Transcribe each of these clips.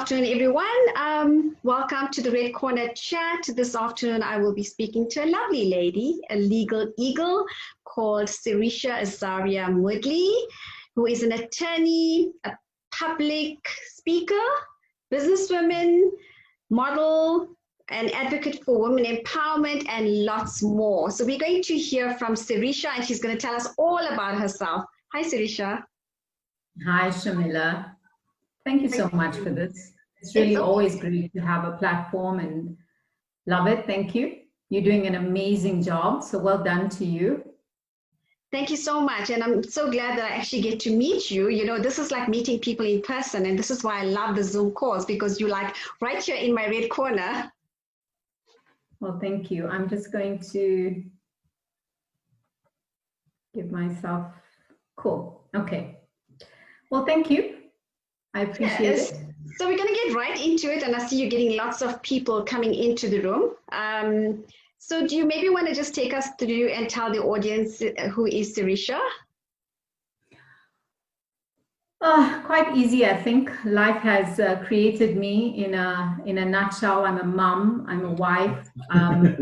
afternoon, everyone. Welcome to the Red Corner Chat. This afternoon, I will be speaking to a lovely lady, a legal eagle called Serisha Azaria Moodley, who is an attorney, a public speaker, businesswoman, model, an advocate for women empowerment, and lots more. So we're going to hear from Serisha, and she's going to tell us all about herself. Hi, Serisha. Hi, Shamila. Thank you so much for this. It's really always great to have a platform and love it. Thank you. You're doing an amazing job. So well done to you. Thank you so much. And I'm so glad that I actually get to meet you. You know, this is like meeting people in person. And this is why I love the Zoom calls, because you're like right here in my red corner. Well, thank you. I'm just going to give myself, cool. Okay. Well, thank you. I appreciate it. So we're going to get right into it, and I see you're getting lots of people coming into the room. So do you maybe want to just take us through and tell the audience who is Serisha? Quite easy, I think. Life has created me in a nutshell. I'm a mom, I'm a wife. I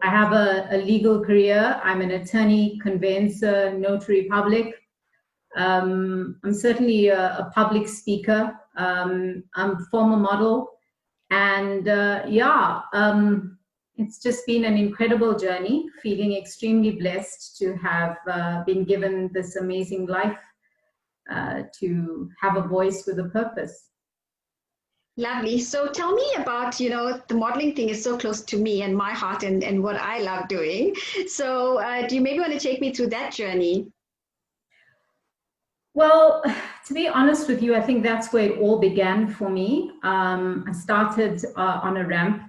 have a legal career. I'm an attorney, conveyancer, notary public. I'm certainly a public speaker. I'm a former model, and it's just been an incredible journey, feeling extremely blessed to have been given this amazing life, to have a voice with a purpose. Lovely. So tell me about, you know, the modeling thing is so close to me and my heart and what I love doing. So do you maybe want to take me through that journey? Well, to be honest with you, I think that's where it all began for me. I started on a ramp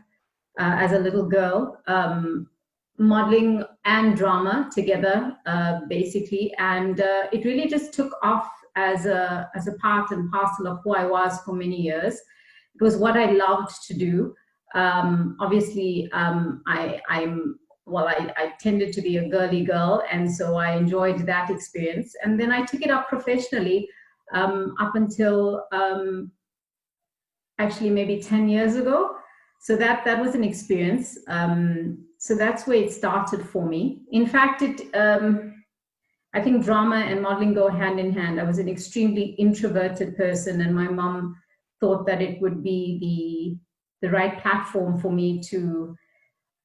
as a little girl, modeling and drama together, basically. And it really just took off as a part and parcel of who I was for many years. It was what I loved to do. Obviously, I tended to be a girly girl, and so I enjoyed that experience. And then I took it up professionally up until actually maybe 10 years ago. So that was an experience. So that's where it started for me. In fact, I think drama and modeling go hand in hand. I was an extremely introverted person, and my mom thought that it would be the right platform for me to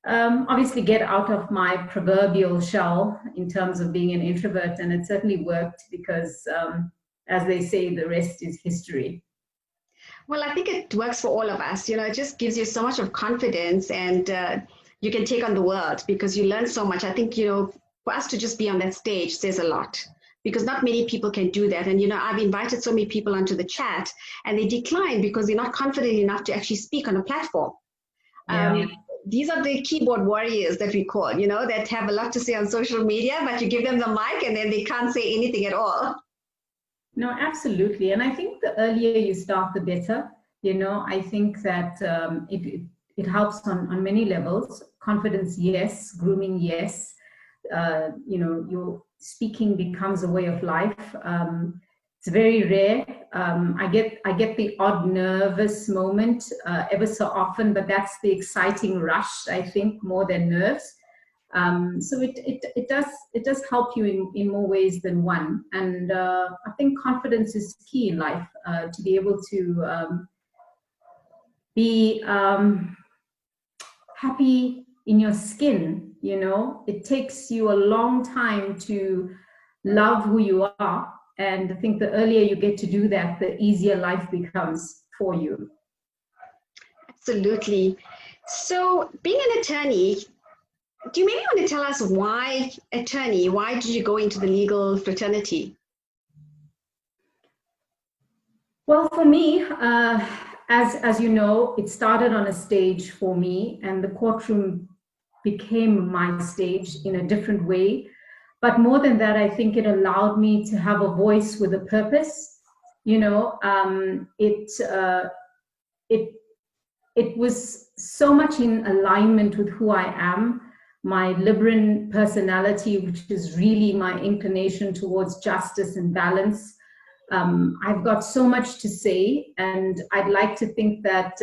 obviously get out of my proverbial shell in terms of being an introvert, and it certainly worked because, as they say, the rest is history. Well, I think it works for all of us. You know, it just gives you so much of confidence, and you can take on the world because you learn so much. I think, you know, for us to just be on that stage says a lot, because not many people can do that. And, you know, I've invited so many people onto the chat, and they decline because they're not confident enough to actually speak on a platform. Yeah. These are the keyboard warriors that we call, you know, that have a lot to say on social media, but you give them the mic and then they can't say anything at all. No, absolutely. And I think the earlier you start, the better. You know, I think that it helps on many levels. Confidence, yes. Grooming, yes. You know, your speaking becomes a way of life. It's very rare. I get the odd nervous moment ever so often, but that's the exciting rush, I think, more than nerves. So it does help you in more ways than one. And I think confidence is key in life, to be able to be happy in your skin. You know, it takes you a long time to love who you are. And I think the earlier you get to do that, the easier life becomes for you. Absolutely. So being an attorney, do you maybe want to tell us why attorney? Why did you go into the legal fraternity? Well, for me, as you know, it started on a stage for me, and the courtroom became my stage in a different way. But more than that, I think it allowed me to have a voice with a purpose. You know, it was so much in alignment with who I am, my Libran personality, which is really my inclination towards justice and balance. I've got so much to say, and I'd like to think that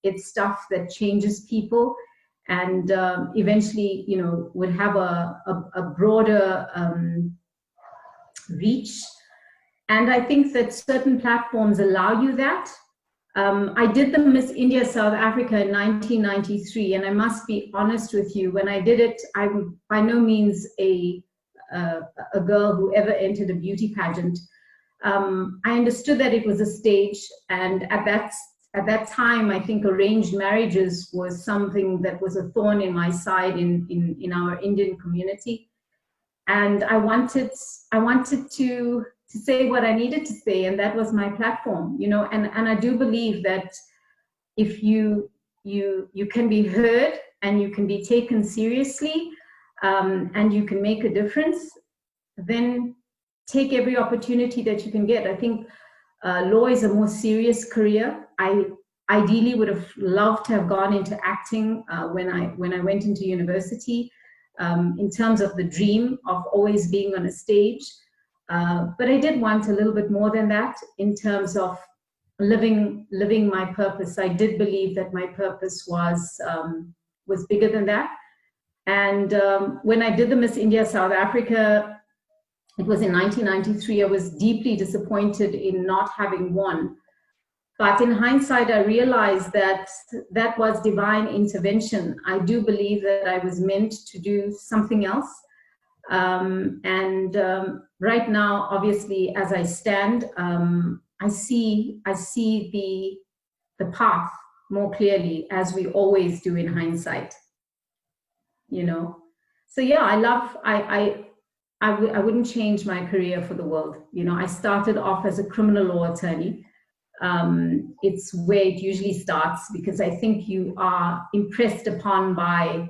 it's stuff that changes people, and eventually, you know, would have a broader reach. And I think that certain platforms allow you that. I did the Miss India South Africa in 1993, and I must be honest with you, when I did it, I'm by no means a girl who ever entered a beauty pageant. I understood that it was a stage, and at that time, I think arranged marriages was something that was a thorn in my side in our Indian community, and I wanted to say what I needed to say, and that was my platform, you know. And I do believe that if you can be heard and you can be taken seriously, and you can make a difference, then take every opportunity that you can get. I think law is a more serious career. I ideally would have loved to have gone into acting when I went into university, in terms of the dream of always being on a stage. But I did want a little bit more than that in terms of living my purpose. I did believe that my purpose was bigger than that. And when I did the Miss India South Africa, it was in 1993, I was deeply disappointed in not having won. But in hindsight, I realized that that was divine intervention. I do believe that I was meant to do something else. Right now, obviously, as I stand, I see the path more clearly, as we always do in hindsight. You know, so yeah, I wouldn't change my career for the world. You know, I started off as a criminal law attorney. It's where it usually starts, because I think you are impressed upon by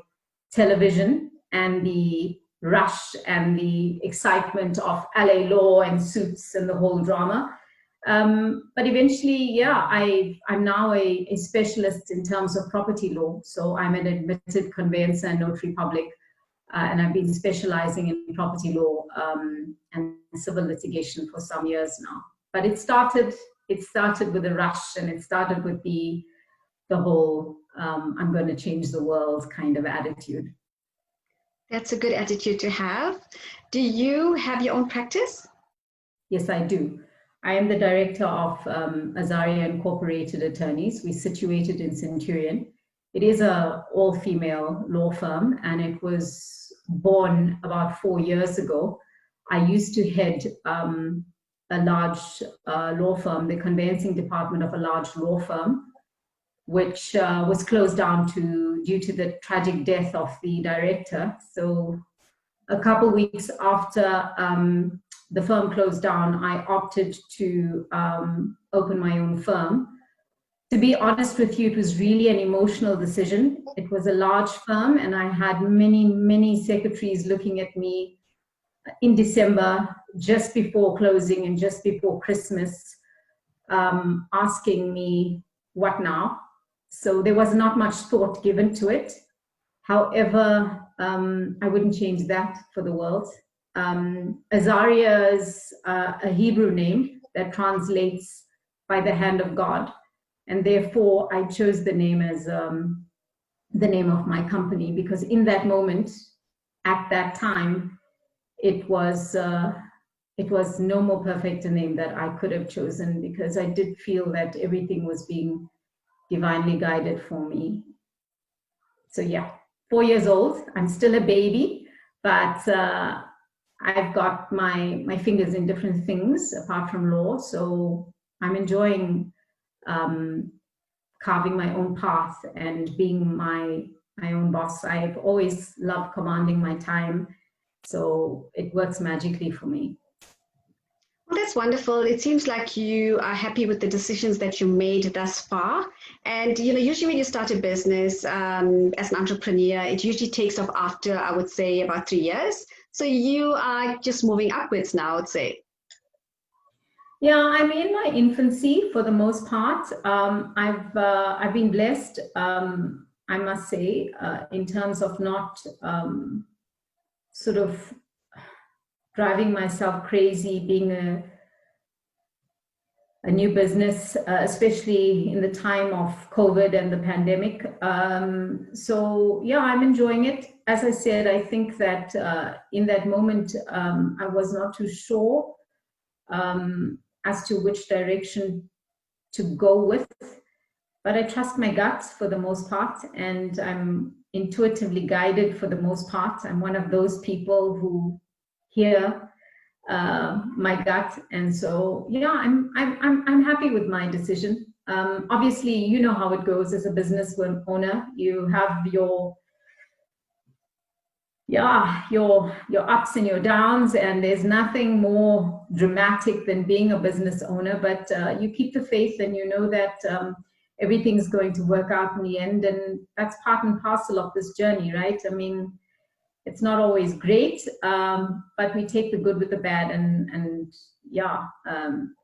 television and the rush and the excitement of LA law and Suits and the whole drama. But eventually, yeah, I'm now a specialist in terms of property law. So I'm an admitted conveyancer and notary public. And I've been specializing in property law and civil litigation for some years now. But it started with a rush, and it started with the whole I'm going to change the world kind of attitude. That's a good attitude to have. Do you have your own practice? Yes, I do. I am the director of Azaria Incorporated Attorneys. We're situated in Centurion. It is an all-female law firm, and it was born about 4 years ago. I used to head a large law firm, the conveyancing department of a large law firm, which was closed down due to the tragic death of the director. So a couple weeks after the firm closed down, I opted to open my own firm. To be honest with you, it was really an emotional decision. It was a large firm, and I had many secretaries looking at me in December, just before closing and just before Christmas, asking me, what now? So there was not much thought given to it. However, I wouldn't change that for the world. Azaria is a Hebrew name that translates by the hand of God. And therefore, I chose the name as the name of my company, because in that moment, at that time, it was no more perfect a name that I could have chosen, because I did feel that everything was being divinely guided for me. So yeah, 4 years old, I'm still a baby, but I've got my fingers in different things apart from law. So I'm enjoying carving my own path and being my own boss. I've always loved commanding my time, so it works magically for me. Well, that's wonderful. It seems like you are happy with the decisions that you made thus far. And you know, usually when you start a business as an entrepreneur, it usually takes off after, I would say, about 3 years. So you are just moving upwards now, I would say. Yeah, I'm in my infancy for the most part. I've been blessed, I must say, in terms of not sort of driving myself crazy, being a new business, especially in the time of COVID and the pandemic. So yeah, I'm enjoying it. As I said, I think that in that moment, I was not too sure as to which direction to go with, but I trust my gut for the most part, and I'm intuitively guided for the most part. I'm one of those people who hear my gut, and so yeah, I'm happy with my decision. Obviously, you know how it goes as a business owner. You have your ups and your downs, and there's nothing more dramatic than being a business owner, but you keep the faith, and you know that everything's going to work out in the end, and that's part and parcel of this journey, right? I mean, it's not always great, but we take the good with the bad, and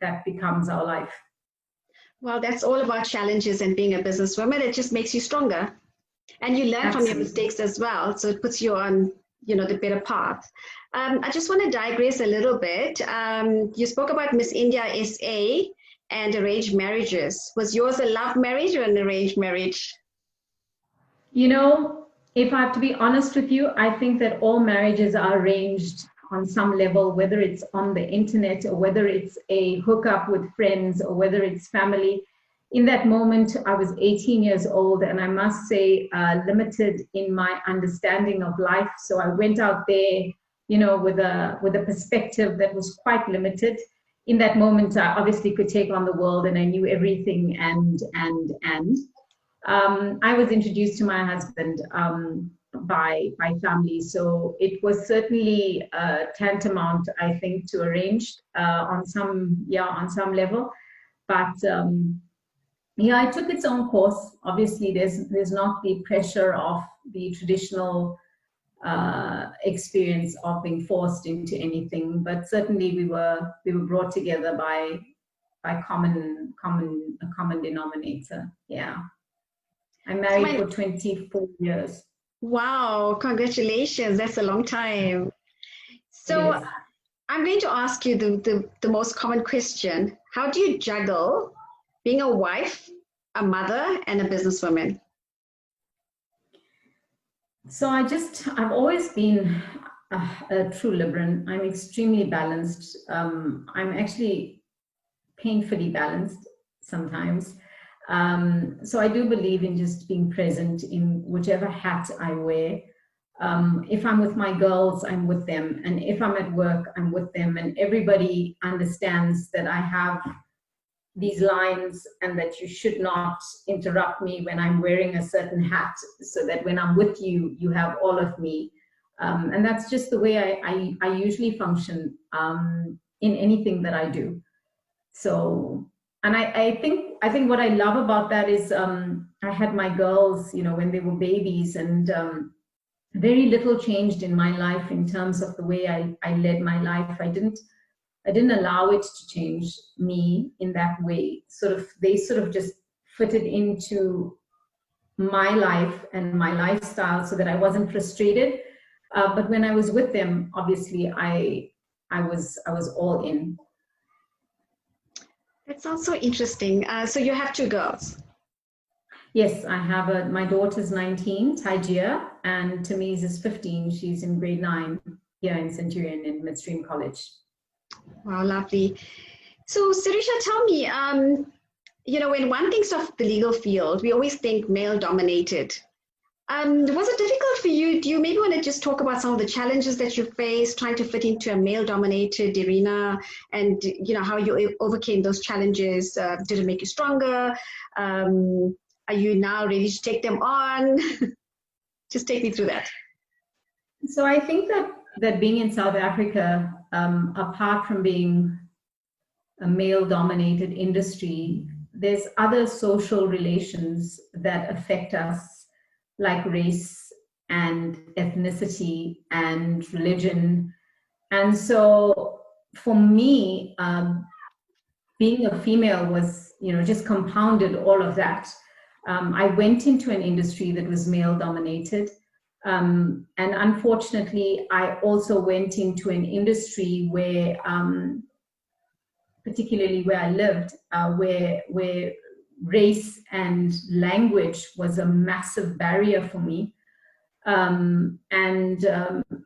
that becomes our life. Well, that's all about challenges and being a businesswoman. It just makes you stronger. And you learn from your mistakes as well. So it puts you on, the better path. I just want to digress a little bit. You spoke about Miss India SA and arranged marriages. Was yours a love marriage or an arranged marriage? If I have to be honest with you, I think that all marriages are arranged on some level, whether it's on the internet or whether it's a hookup with friends or whether it's family. In that moment, I was 18 years old, and I must say, limited in my understanding of life. So I went out there, with a perspective that was quite limited. In that moment, I obviously could take on the world, and I knew everything. And I was introduced to my husband by family, so it was certainly tantamount, I think, to arranged on some level, but. Yeah, it took its own course. Obviously, there's not the pressure of the traditional experience of being forced into anything, but certainly we were brought together by a common denominator. Yeah, I'm married for 24 years. Wow, congratulations! That's a long time. So I'm going to ask you the most common question: how do you juggle being a wife, a mother, and a businesswoman? So I've always been a true Libran. I'm extremely balanced. I'm actually painfully balanced sometimes. So I do believe in just being present in whichever hat I wear. If I'm with my girls, I'm with them. And if I'm at work, I'm with them. And everybody understands that I have these lines and that you should not interrupt me when I'm wearing a certain hat, so that when I'm with you, you have all of me. And that's just the way I usually function in anything that I do. So, and I think what I love about that is I had my girls, when they were babies, and very little changed in my life in terms of the way I led my life. I didn't allow it to change me in that way. They just fitted into my life and my lifestyle so that I wasn't frustrated. But when I was with them, obviously I was all in. That sounds so interesting. So you have two girls? Yes, I have my daughter's 19, Tajia, and Tamiz is 15. She's in grade 9 here in Centurion in Midstream College. Wow, lovely. So Serisha, tell me, when one thinks of the legal field, we always think male dominated. Was it difficult for you? Do you maybe want to just talk about some of the challenges that you faced trying to fit into a male dominated arena, and how you overcame those challenges? Did it make you stronger? Are you now ready to take them on? Just take me through that. So I think that being in South Africa, apart from being a male-dominated industry, there's other social relations that affect us, like race and ethnicity and religion. And so for me, being a female was, just compounded all of that. I went into an industry that was male-dominated. And unfortunately, I also went into an industry where particularly where I lived, where race and language was a massive barrier for me.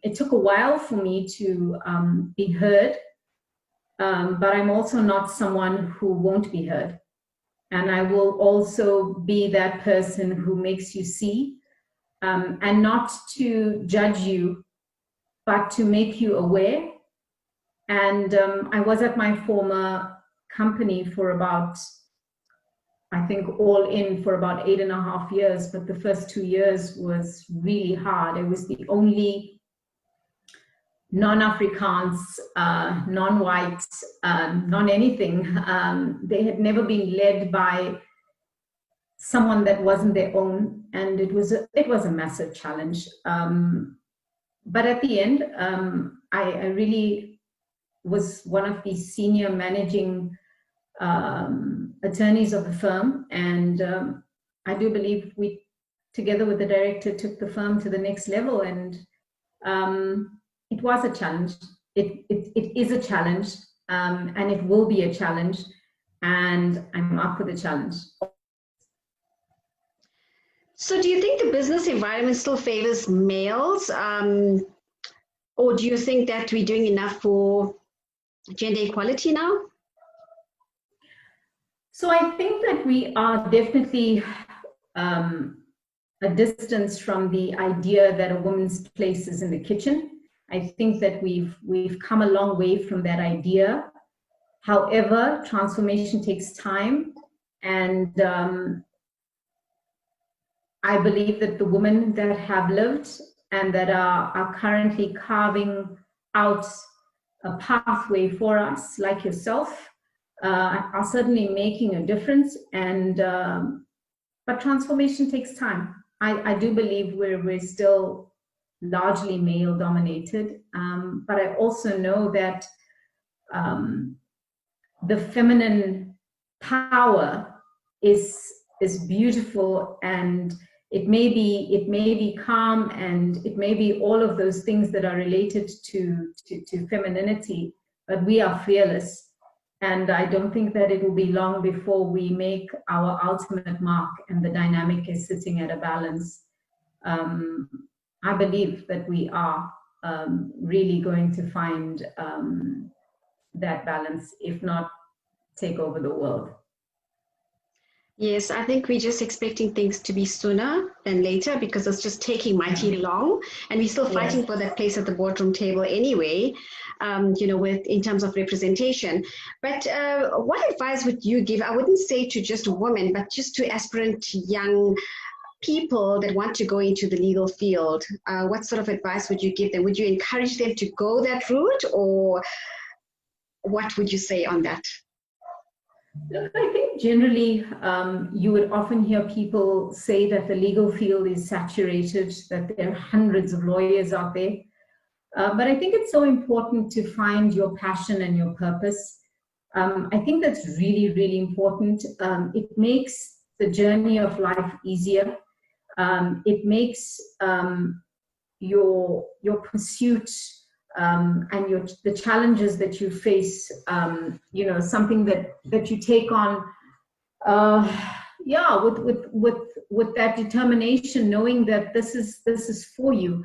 It took a while for me to be heard, but I'm also not someone who won't be heard. And I will also be that person who makes you see, and not to judge you, but to make you aware. And I was at my former company for about, I think all in for about 8.5 years, but the first 2 years was really hard. I was the only non-Afrikaans, non-white, non-anything. They had never been led by someone that wasn't their own, and it was a massive challenge. But at the end, I really was one of the senior managing attorneys of the firm, and I do believe we, together with the director, took the firm to the next level. And it was a challenge. It is a challenge, and it will be a challenge, and I'm up for the challenge. So do you think the business environment still favors males, or do you think that we're doing enough for gender equality now? So I think that we are definitely a distance from the idea that a woman's place is in the kitchen. I think that we've come a long way from that idea. However, transformation takes time, and I believe that the women that have lived and that are currently carving out a pathway for us, like yourself, are certainly making a difference. And but transformation takes time. I do believe we're still largely male dominated, but I also know that the feminine power is beautiful, and it may be calm, and it may be all of those things that are related to femininity, but we are fearless. And I don't think that it will be long before we make our ultimate mark and the dynamic is sitting at a balance. I believe that we are really going to find that balance, if not take over the world. Yes, I think we're just expecting things to be sooner than later, because it's just taking mighty long, and we're still fighting for that place at the boardroom table anyway, in terms of representation. But what advice would you give? I wouldn't say to just women, but just to aspirant young people that want to go into the legal field. What sort of advice would you give them? Would you encourage them to go that route, or what would you say on that? Look, I think generally you would often hear people say that the legal field is saturated, that there are hundreds of lawyers out there. But I think it's so important to find your passion and your purpose. I think that's really, really important. It makes the journey of life easier. It makes your pursuit and the challenges that you face, something that you take on, with that determination, knowing that this is for you.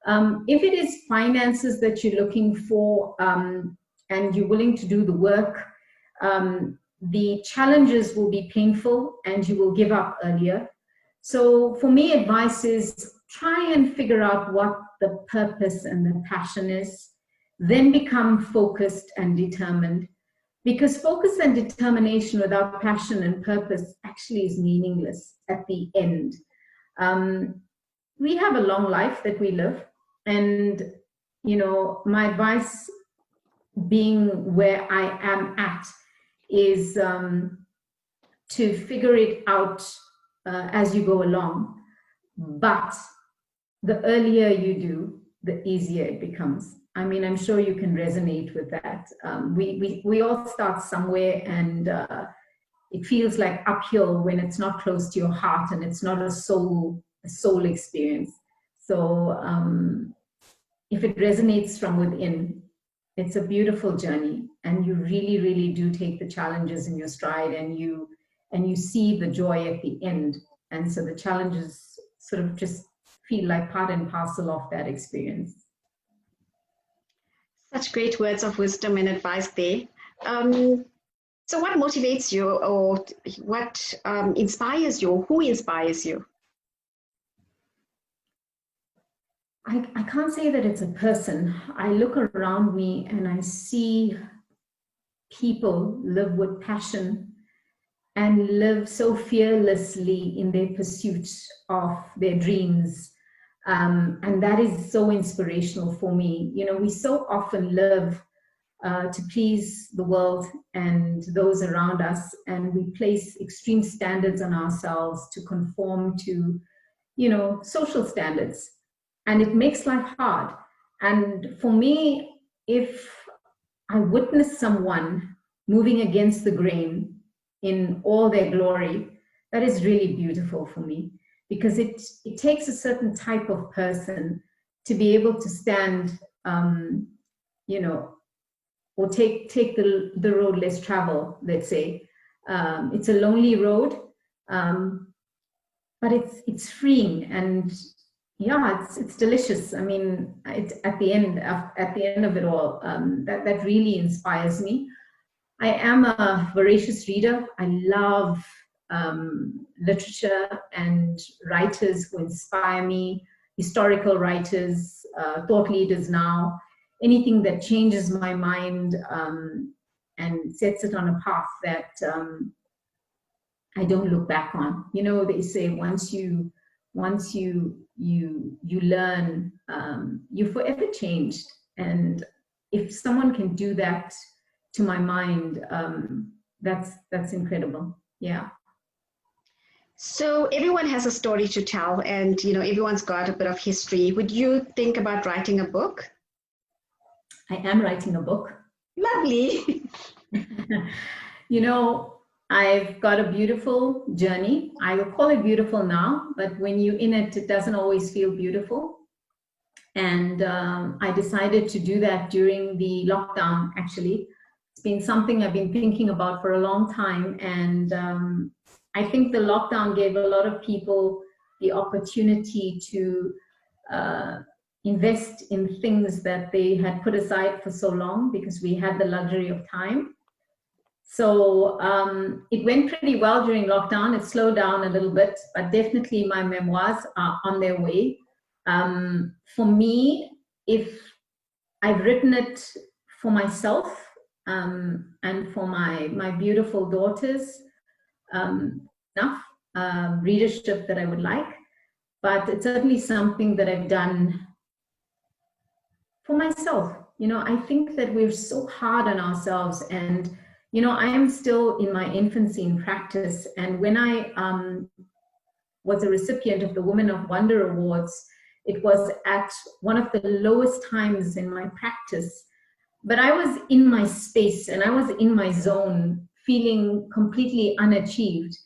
If it is finances that you're looking for, and you're willing to do the work, the challenges will be painful and you will give up earlier. So for me, advice is try and figure out what the purpose and the passion is, then become focused and determined. Because focus and determination without passion and purpose actually is meaningless at the end. We have a long life that we live, and my advice, being where I am at, is to figure it out as you go along. But the earlier you do, the easier it becomes. I mean, I'm sure you can resonate with that. We all start somewhere, and it feels like uphill when it's not close to your heart and it's not a soul experience. So if it resonates from within, it's a beautiful journey, you really, really do take the challenges in your stride, and you see the joy at the end. And so the challenges sort of just feel like part and parcel of that experience. Such great words of wisdom and advice there. So what motivates you, or what inspires you, or who inspires you? I can't say that it's a person. I look around me and I see people live with passion and live so fearlessly in their pursuit of their dreams. And that is so inspirational for me. You know, we so often live to please the world and those around us, and we place extreme standards on ourselves to conform to, you know, social standards, and it makes life hard. And for me, if I witness someone moving against the grain in all their glory, that is really beautiful for me, because it takes a certain type of person to be able to stand, you know, or take the road less traveled, let's say. It's a lonely road, but it's freeing, and yeah, it's delicious. I mean, at the end of it all, that really inspires me. I am a voracious reader. I love literature and writers who inspire me, historical writers, thought leaders now, anything that changes my mind and sets it on a path that I don't look back on. You know, they say once you learn, you're forever changed. And if someone can do that to my mind, that's incredible. Yeah. So everyone has a story to tell, and you know, everyone's got a bit of history. Would you think about writing a book? I am writing a book. Lovely. You know, I've got a beautiful journey. I will call it beautiful now, but when you're in it, it doesn't always feel beautiful. And I decided to do that during the lockdown, actually. It's been something I've been thinking about for a long time. And I think the lockdown gave a lot of people the opportunity to invest in things that they had put aside for so long, because we had the luxury of time. So it went pretty well during lockdown. It slowed down a little bit, but definitely my memoirs are on their way. For me, if I've written it for myself and for my beautiful daughters, enough readership that I would like, but it's certainly something that I've done for myself. You know, I think that we're so hard on ourselves, and you know, I am still in my infancy in practice. And when I was a recipient of the Women of Wonder Awards, it was at one of the lowest times in my practice. But I was in my space and I was in my zone, feeling completely unachieved.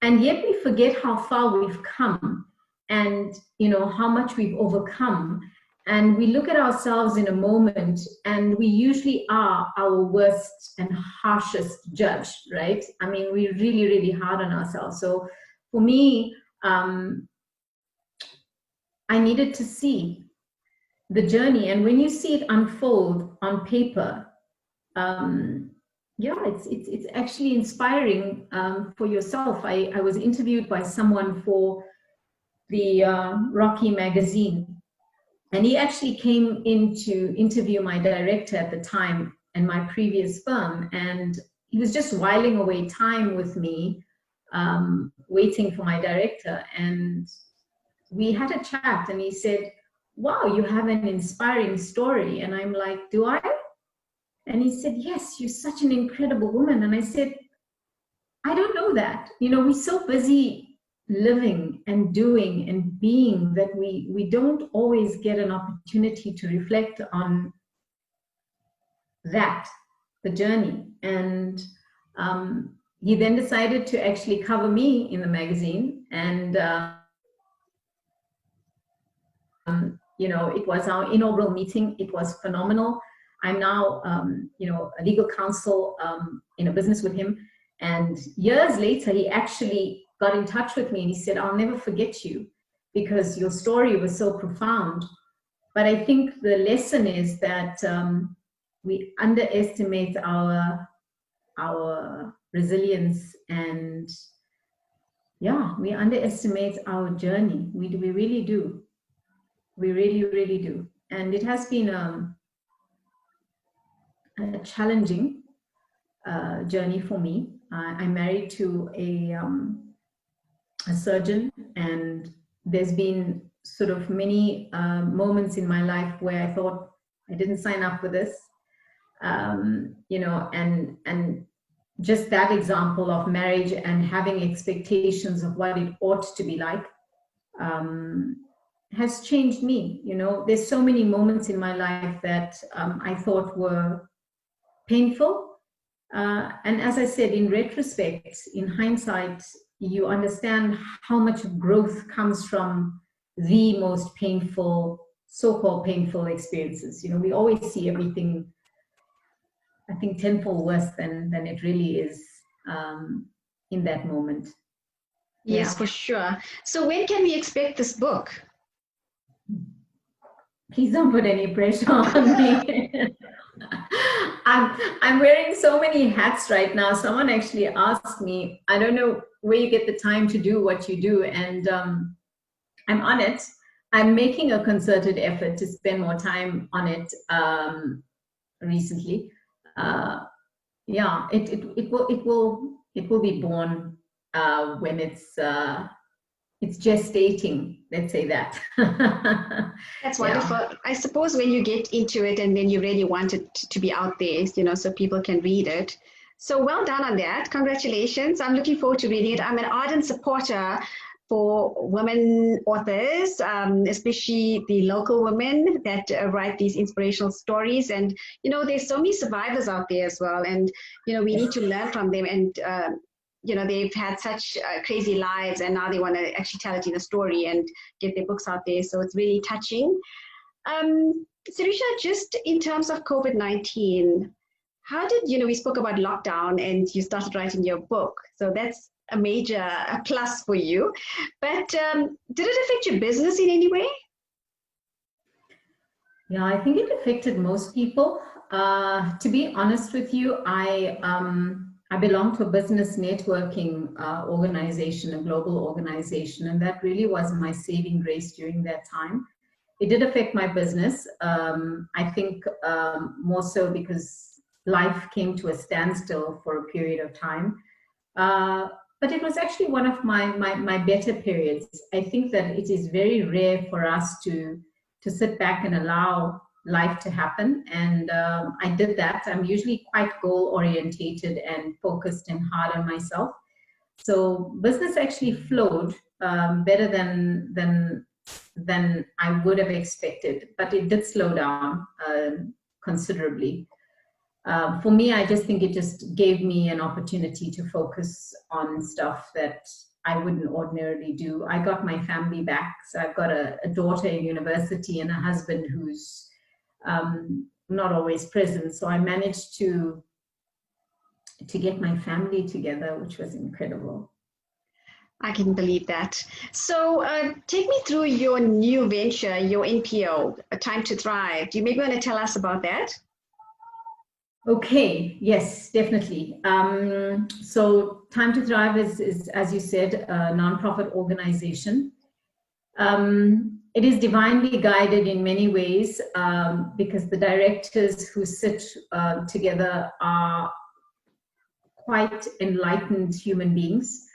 And yet we forget how far we've come, and you know, how much we've overcome. And we look at ourselves in a moment, and we usually are our worst and harshest judge, right? I mean, we're really, really hard on ourselves. So for me, I needed to see the journey. And when you see it unfold on paper, yeah, it's actually inspiring for yourself. I was interviewed by someone for the Rocky magazine. And he actually came in to interview my director at the time and my previous firm. And he was just whiling away time with me, waiting for my director. And we had a chat, and he said, "Wow, you have an inspiring story." And I'm like, "Do I?" And he said, "Yes, you're such an incredible woman." And I said, "I don't know that. You know, we're so busy living and doing and being that we don't always get an opportunity to reflect on that, the journey." And he then decided to actually cover me in the magazine. And you know, it was our inaugural meeting. It was phenomenal. I'm now, a legal counsel in a business with him. And years later, he actually got in touch with me and he said, I'll never forget you because your story was so profound. But I think the lesson is that we underestimate our resilience, and we underestimate our journey. We really do. We really, really do. And it has been a challenging journey for me. I'm married to a surgeon, and there's been sort of many moments in my life where I thought I didn't sign up for this, and just that example of marriage and having expectations of what it ought to be like has changed me. There's so many moments in my life that I thought were painful. And as I said, in retrospect, in hindsight, you understand how much growth comes from the most painful, so-called painful experiences. We always see everything, I think, tenfold worse than it really is in that moment. Yes, for sure. So when can we expect this book? Please don't put any pressure on me. I'm wearing so many hats right now. Someone actually asked me, I don't know where you get the time to do what you do, and I'm on it. I'm making a concerted effort to spend more time on it recently. It will be born when it's gestating, let's say that. That's wonderful. Yeah. I suppose when you get into it and then you really want it to be out there, so people can read it. So well done on that. Congratulations. I'm looking forward to reading it. I'm an ardent supporter for women authors, especially the local women that write these inspirational stories. And, there's so many survivors out there as well. And, we need to learn from them. And, they've had such crazy lives, and now they want to actually tell it in a story and get their books out there. So it's really touching. Serisha, just in terms of COVID-19, how did, we spoke about lockdown and you started writing your book. So that's a major plus for you. But did it affect your business in any way? Yeah, I think it affected most people. To be honest with you, I belong to a business networking organization, a global organization, and that really was my saving grace during that time. It did affect my business, I think more so because life came to a standstill for a period of time. But it was actually one of my better periods. I think that it is very rare for us to sit back and allow life to happen, and I did that. I'm usually quite goal orientated and focused and hard on myself. So business actually flowed better than I would have expected, but it did slow down considerably. For me, I just think it just gave me an opportunity to focus on stuff that I wouldn't ordinarily do. I got my family back. So I've got a daughter in university and a husband who's not always present. So I managed to get my family together, which was incredible. I can believe that. So take me through your new venture, your NPO, A Time to Thrive. Do you maybe want to tell us about that? Okay, yes, definitely. So Time to Thrive is, as you said, a nonprofit organization. It is divinely guided in many ways because the directors who sit together are quite enlightened human beings.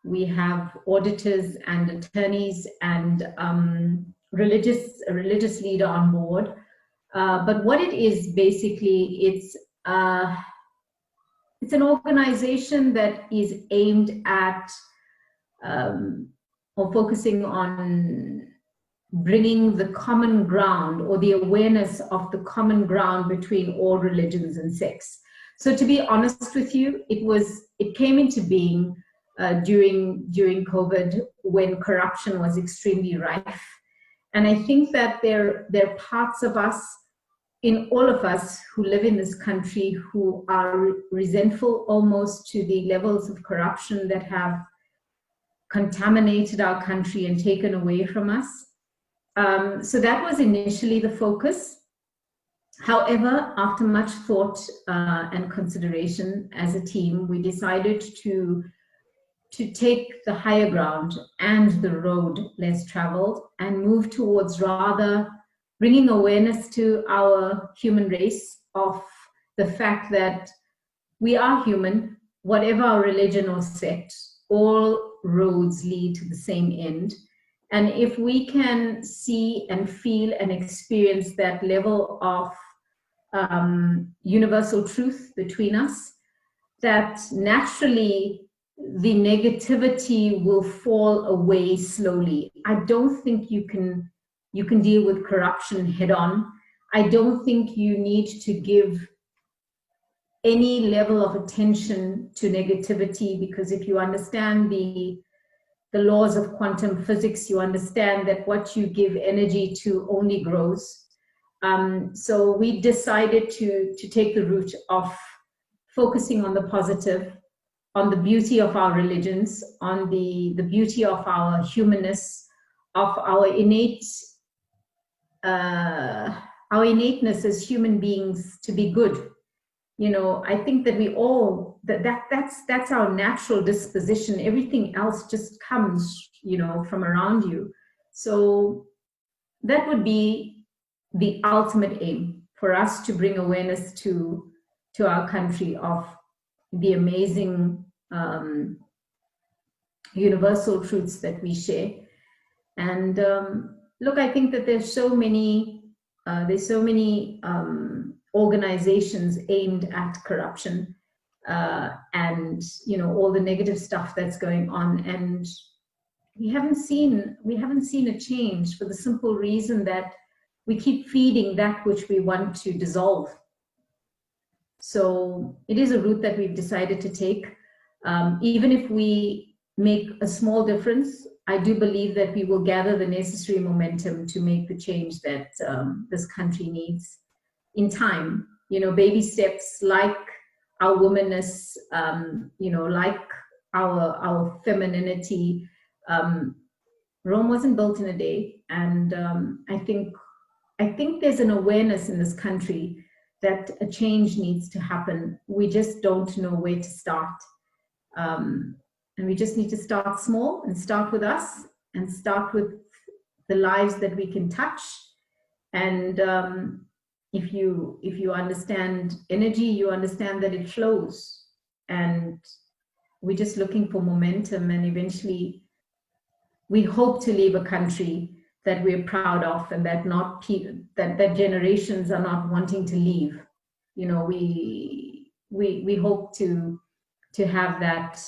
We have auditors and attorneys and a religious leader on board. But what it is basically, it's an organization that is aimed at or focusing on bringing the common ground or the awareness of the common ground between all religions and sects. So to be honest with you, it came into being during COVID when corruption was extremely rife. And I think that there are parts of us in all of us who live in this country who are resentful almost to the levels of corruption that have contaminated our country and taken away from us. So that was initially the focus. However, after much thought and consideration as a team, we decided to take the higher ground and the road less traveled and move towards rather bringing awareness to our human race of the fact that we are human, whatever our religion or sect, all roads lead to the same end. And if we can see and feel and experience that level of universal truth between us, that naturally the negativity will fall away slowly. I don't think you can deal with corruption head on. I don't think you need to give any level of attention to negativity, because if you understand the laws of quantum physics, you understand that what you give energy to only grows. So we decided to take the route of focusing on the positive, on the beauty of our religions, on the beauty of our humanness, of our innateness as human beings to be good. You know, I think that we all, that's our natural disposition. Everything else just comes, you know, from around you. So that would be the ultimate aim, for us to bring awareness to our country of the amazing universal truths that we share. And look, I think that there's so many organizations aimed at corruption and, you know, all the negative stuff that's going on, and we haven't seen a change, for the simple reason that we keep feeding that which we want to dissolve. So it is a route that we've decided to take. Even if we make a small difference, I do believe that we will gather the necessary momentum to make the change that this country needs in time. You know, baby steps, like our womanness, you know, like our femininity. Rome wasn't built in a day, and I think there's an awareness in this country that a change needs to happen. We just don't know where to start. And we just need to start small, and start with us, and start with the lives that we can touch. And if you understand energy, you understand that it flows. And we're just looking for momentum, and eventually we hope to leave a country that we're proud of, and that that generations are not wanting to leave. You know, we hope to have that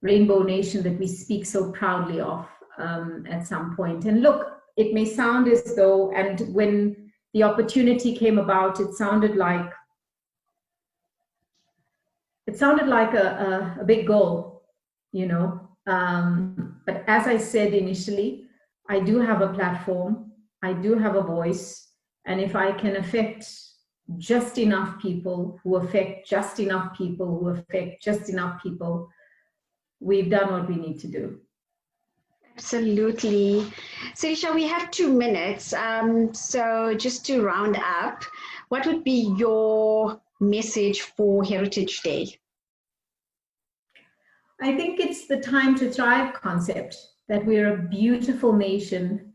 rainbow nation that we speak so proudly of at some point. And look, it may sound as though, and when the opportunity came about, it sounded like a big goal, you know. But as I said initially, I do have a platform, I do have a voice, and if I can affect just enough people who affect just enough people who affect just enough people, we've done what we need to do. Absolutely. Serisha, we have 2 minutes. So just to round up, what would be your message for Heritage Day? I think it's the time to thrive concept, that we're a beautiful nation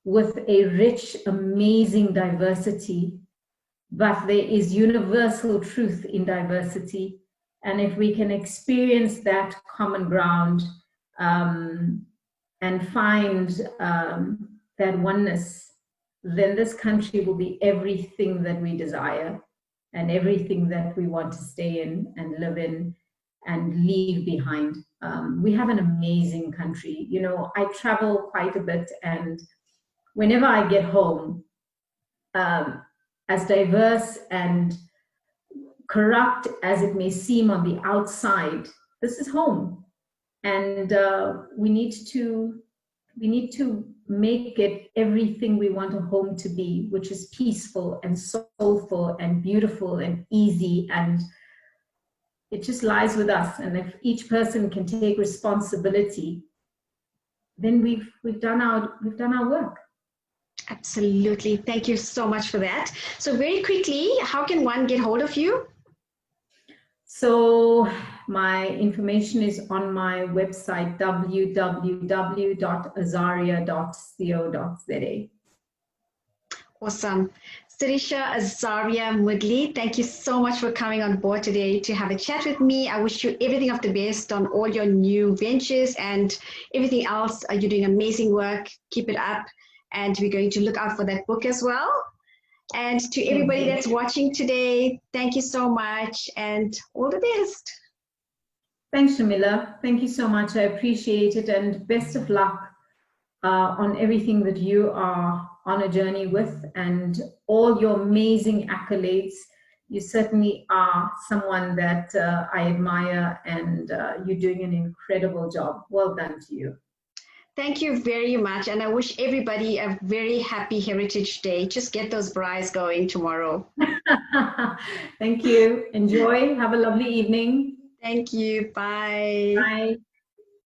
with a rich, amazing diversity, but there is universal truth in diversity. And if we can experience that common ground and find that oneness, then this country will be everything that we desire and everything that we want to stay in and live in and leave behind. We have an amazing country. You know, I travel quite a bit, and whenever I get home, as diverse and corrupt as it may seem on the outside, this is home. And we need to We need to make it everything we want a home to be, which is peaceful and soulful and beautiful and easy, and it just lies with us. And if each person can take responsibility, then we've done our work. Absolutely. Thank you so much for that. So very quickly, how can one get hold of you? So my information is on my website, www.azaria.co.za. Awesome. Serisha Azaria Moodley, thank you so much for coming on board today to have a chat with me. I wish you everything of the best on all your new ventures and everything else. You're doing amazing work. Keep it up. And we're going to look out for that book as well. And to everybody that's watching today, thank you so much and all the best. Thanks, Shamila. Thank you so much. I appreciate it, and best of luck on everything that you are on a journey with and all your amazing accolades. You certainly are someone that I admire, and you're doing an incredible job. Well done to you. Thank you very much, and I wish everybody a very happy Heritage Day. Just get those braais going tomorrow. Thank you. Enjoy. Have a lovely evening. Thank you. Bye. Bye.